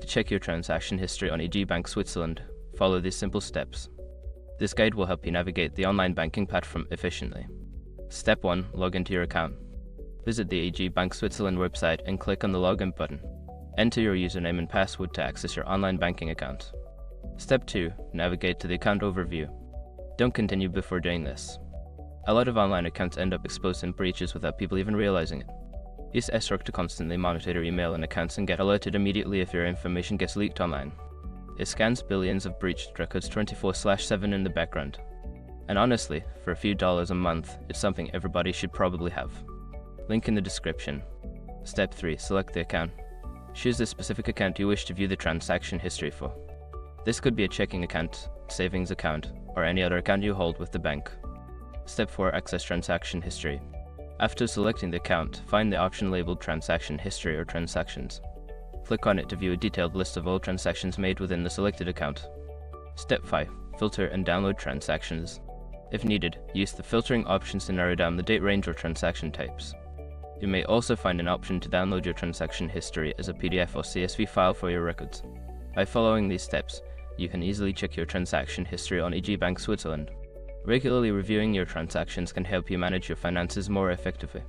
check your transaction history on EG Bank Switzerland, follow these simple steps. This guide will help you navigate the online banking platform efficiently. Step 1. Log into your account. Visit the EG Bank Switzerland website and click on the Login button. Enter your username and password to access your online banking account. Step 2. Navigate to the account overview. Don't continue before doing this. A lot of online accounts end up exposed in breaches without people even realizing it. Use SROC to constantly monitor your email and accounts and get alerted immediately if your information gets leaked online. It scans billions of breached records 24/7 in the background. And honestly, for a few dollars a month, it's something everybody should probably have. Link in the description. Step 3. Select the account. Choose the specific account you wish to view the transaction history for. This could be a checking account, savings account, or any other account you hold with the bank. Step 4. Access transaction history. After selecting the account, find the option labeled Transaction History or Transactions. Click on it to view a detailed list of all transactions made within the selected account. Step 5. Filter and download transactions. If needed, use the filtering options to narrow down the date range or transaction types. You may also find an option to download your transaction history as a PDF or CSV file for your records. By following these steps, you can easily check your transaction history on EG Bank Switzerland. Regularly reviewing your transactions can help you manage your finances more effectively.